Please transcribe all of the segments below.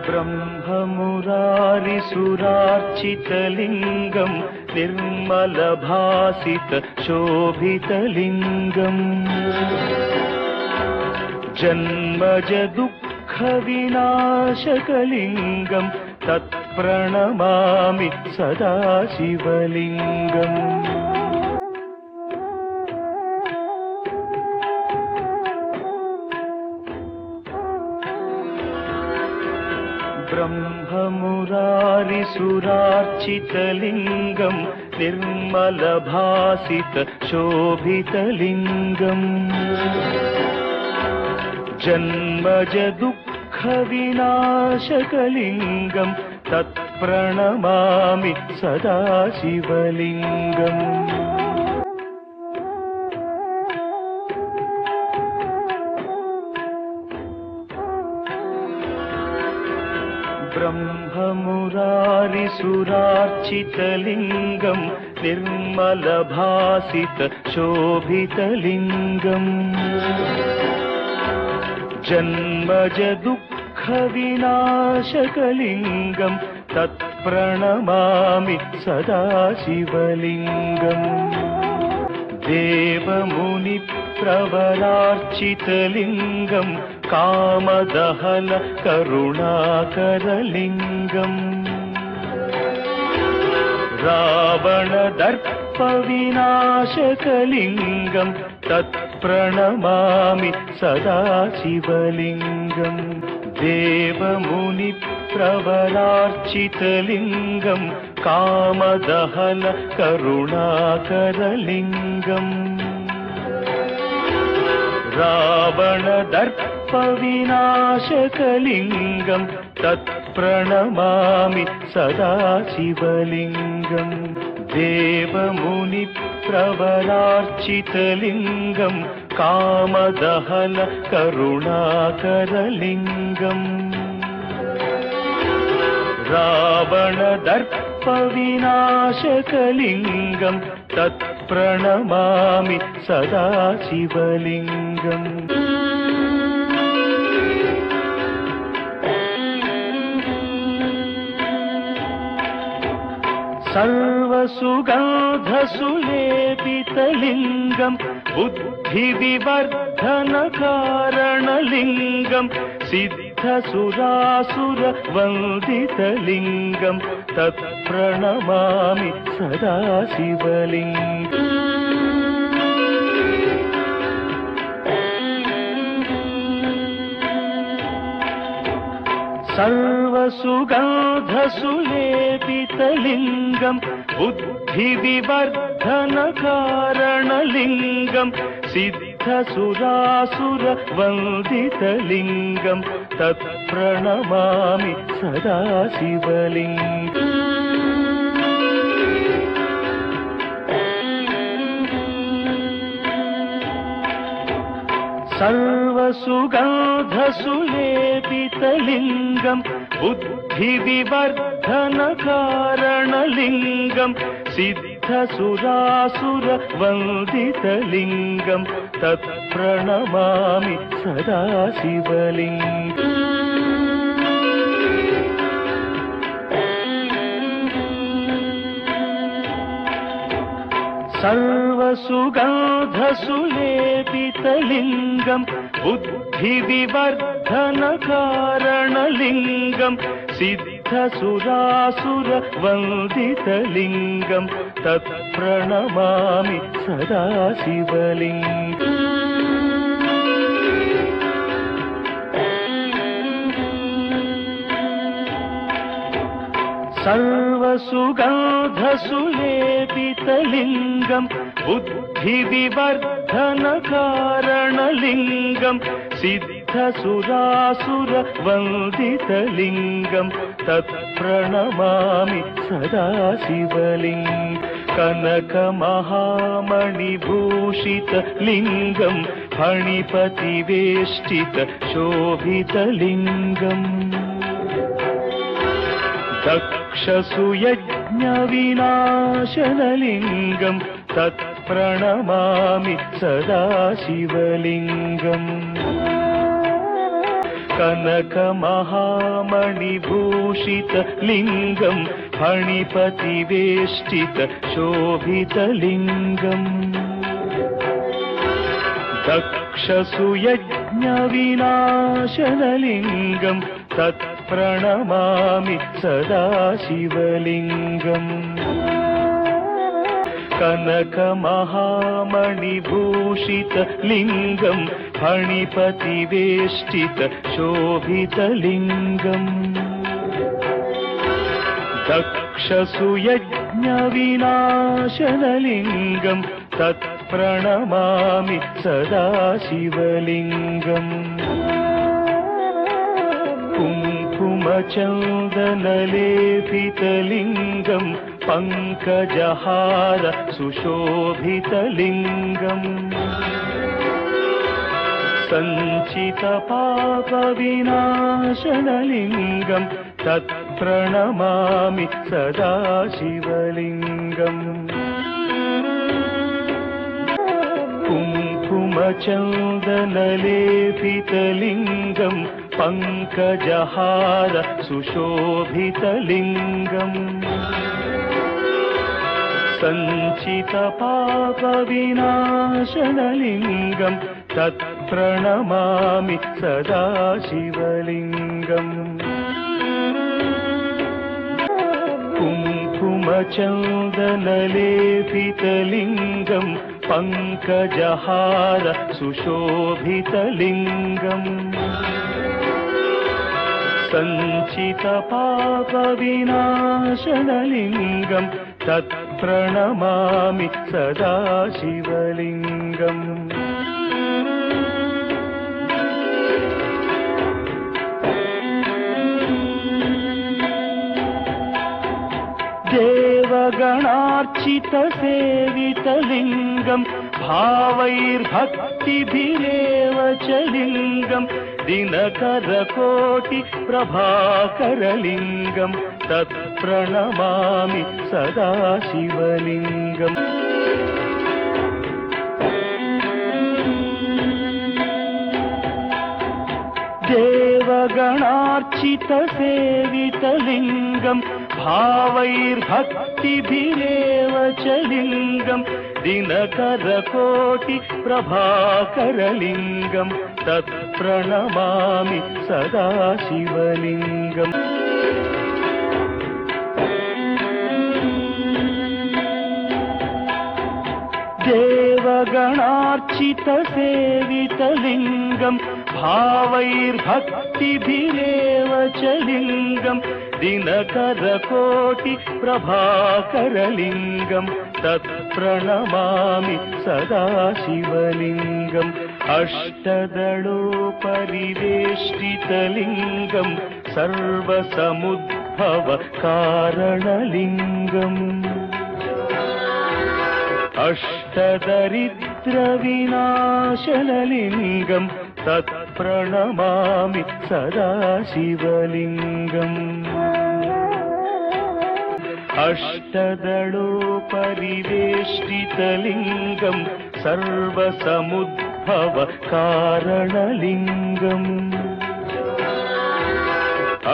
ब्रह्ममुरारिसुरार्चितलिङ्गं निर्मलभासितशोभितलिङ्गम् जन्मजदुःखविनाशकलिङ्गं तत्प्रणमामि सदा शिवलिङ्गम्। ब्रह्ममुरारिसुरार्चितलिङ्गं निर्मलभासितशोभितलिङ्गम् जन्मजदुःखविनाशकलिङ्गं तत्प्रणमामि सदा शिवलिङ्गम्। ब्रह्ममुरारिसुरार्चितलिङ्गं निर्मलभासितशोभितलिङ्गम् जन्मजदुःखविनाशकलिङ्गं तत्प्रणमामि सदा शिवलिङ्गम्। देवमुनिप्रवरार्चितलिङ्गं कामदहन करुणाकरलिङ्गम् रावणदर्पविनाशकलिङ्गं तत्प्रणमामि सदा शिवलिङ्गम्। देवमुनिप्रवरार्चितलिङ्गं कामदहन करुणाकरलिङ्गम् रावणदर्पविनाशकलिङ्गं तत्प्रणमामि सदा शिवलिङ्गम्। देवमुनिप्रवरार्चितलिङ्गं कामदहन करुणाकरलिङ्गम् रावणदर्पविनाशकलिङ्गं तत्प्रणमामि सदा शिवलिङ्गम्। सर्वसुगन्धसुलेपितलिङ्गं बुद्धिविवर्धनकारणलिङ्गं सिद्धसुरासुरवन्दितलिङ्गं तत्प्रणमामि सदा शिवलिङ्गम्। सर्वसुगन्धसुलेपितलिङ्गं बुद्धिविवर्धनकारणलिङ्गं सिद्धसुरासुरवन्दितलिङ्गं तत्प्रणमामि सदा शिवलिङ्गम्। सर्वसुगन्धसुलेपितलिङ्गं बुद्धिविवर्धनकारणलिङ्गं सिद्धसुरासुरवन्दितलिङ्गं तत्प्रणमामि सदा शिवलिङ्गम्। सर्वसुगन्धसुलेपितलिङ्गं बुद्धिविवर्धनकारणलिङ्गं सिद्धसुरासुरवन्दितलिङ्गं तत्प्रणमामि सदा शिवलिङ्गम्। सर्वसुगन्धसुलेपितलिङ्गं बुद्धिविवर्धनकारणलिङ्गं सिद्धसुरासुरवन्दितलिङ्गं तत्प्रणमामि सदा शिवलिङ्गम्। कनकमहामणिभूषितलिङ्गं फणिपतिवेष्टितशोभितलिङ्गम् दक्षसुयज्ञविनाशनलिङ्गं तत्प्रणमामि सदा शिवलिङ्गम्। कनकमहामणिभूषितलिङ्गं फणिपतिवेष्टितशोभितलिङ्गम् दक्षसुयज्ञविनाशनलिङ्गं तत्प्रणमामि सदा शिवलिङ्गम् कनकमहामणिभूषितलिङ्गं फणिपतिवेष्टितशोभितलिङ्गम् दक्षसुयज्ञविनाशनलिङ्गं तत्प्रणमामि सदा शिवलिङ्गम् कुङ्कुमचन्दनलेपितलिङ्गं पङ्कजहार सुशोभितलिङ्गम् सञ्चितपापविनाशनलिङ्गं तत्प्रणमामि सदा शिवलिङ्गम् कुङ्कुमचन्दनलेपितलिङ्गं पङ्कजहार सुशोभितलिङ्गम् सञ्चितपापविनाशनलिङ्गं तत्प्रणमामि सदा शिवलिङ्गम् कुङ्कुमचन्दनलेपितलिङ्गं पङ्कजहार सुशोभितलिङ्गम् सञ्चितपापविनाशनलिङ्गं तत्प्रणमामि सदा शिवलिङ्गम् देवगणार्चितसेवितलिङ्गं भावैर्भक्तिभिरेव च लिङ्गं दिनकरकोटिप्रभाकरलिङ्गं तत्प्रणमामि सदा शिवलिङ्गम् देवगणार्चितसेवितलिङ्गं भावैर्भक्तिभिरेव च लिङ्गं दिनकरकोटिप्रभाकरलिङ्गं तत्प्रणमामि सदा शिवलिङ्गम् देवगणार्चितसेवितलिङ्गं भावैर्भक्तिभिरेव च लिङ्गं दिनकरकोटिप्रभाकरलिङ्गं तत्प्रणमामि सदा शिवलिङ्गम् अष्टदलोपरिवेष्टितलिङ्गं सर्वसमुद्भवकारणलिङ्गम् अष्टदरिद्रविनाशनलिङ्गं तत्प्रणमामि सदा शिवलिङ्गम् अष्टदलोपरिवेष्टितलिङ्गं सर्वसमुद्भवकारणलिङ्गम्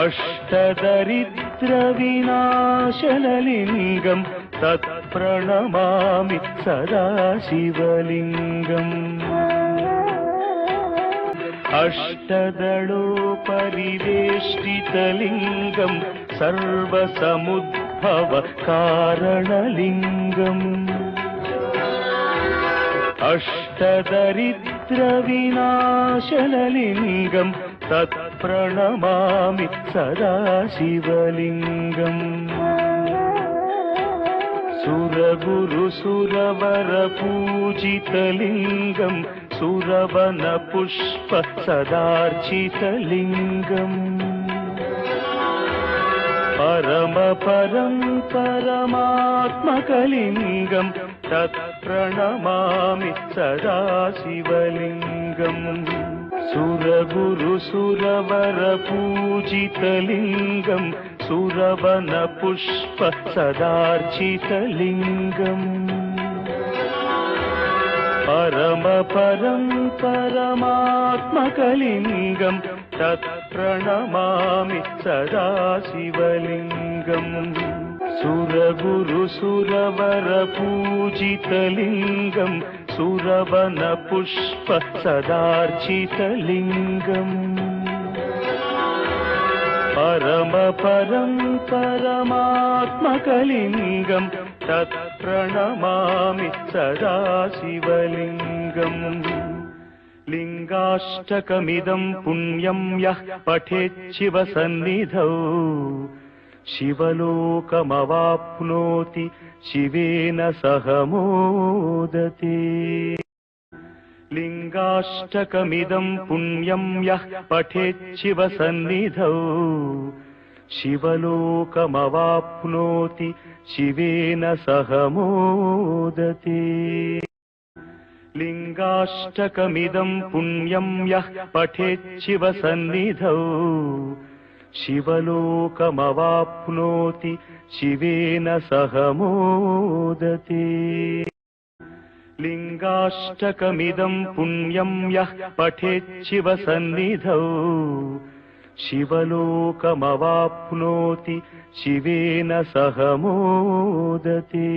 अष्टदरिद्रविनाशनलिङ्गं तत्प्रणमामि सदा शिवलिङ्गम् अष्टदलोपरिवेष्टितलिङ्गं सर्वसमुद्भवकारणलिङ्गम् अष्टदरिद्रविनाशनलिङ्गं तत्प्रणमामि सदा शिवलिङ्गम् सुरगुरुसुरवरपूजितलिङ्गं सुरवनपुष्प सदार्चितलिङ्गम् परमपरं परमात्मकलिङ्गं तत्प्रणमामि सदा शिवलिङ्गम् सुरगुरुसुरवरपूजितलिङ्गं सुरवनपुष्प सदार्चितलिङ्गम् परमपरं परमात्मकलिङ्गं तत् तत्प्रणमामि सदा शिवलिङ्गम् सुरगुरुसुरवरपूजितलिङ्गम् सुरवनपुष्प सदार्चितलिङ्गम् परमपरं परमात्मकलिङ्गम् तत्प्रणमामि सदा शिवलिङ्गम् लिङ्गाष्टकमिदं पुण्यं यः पठेच्छिवसन्निधौ शिवलोकमवाप्नोति शिवेन सह मोदते लिङ्गाष्टकमिदं पुण्यं यः पठेच्छिवसन्निधौ शिवलोकमवाप्नोति शिवेन सह मोदते लिङ्गाष्टकमिदं पुण्यं यः पठेच्छिवसन्निधौ शिवलोकमवाप्नोति शिवेन सह मोदते लिङ्गाष्टकमिदं पुण्यं यः पठेच्छिवसन्निधौ शिवलोकमवाप्नोति शिवेन सह मोदते।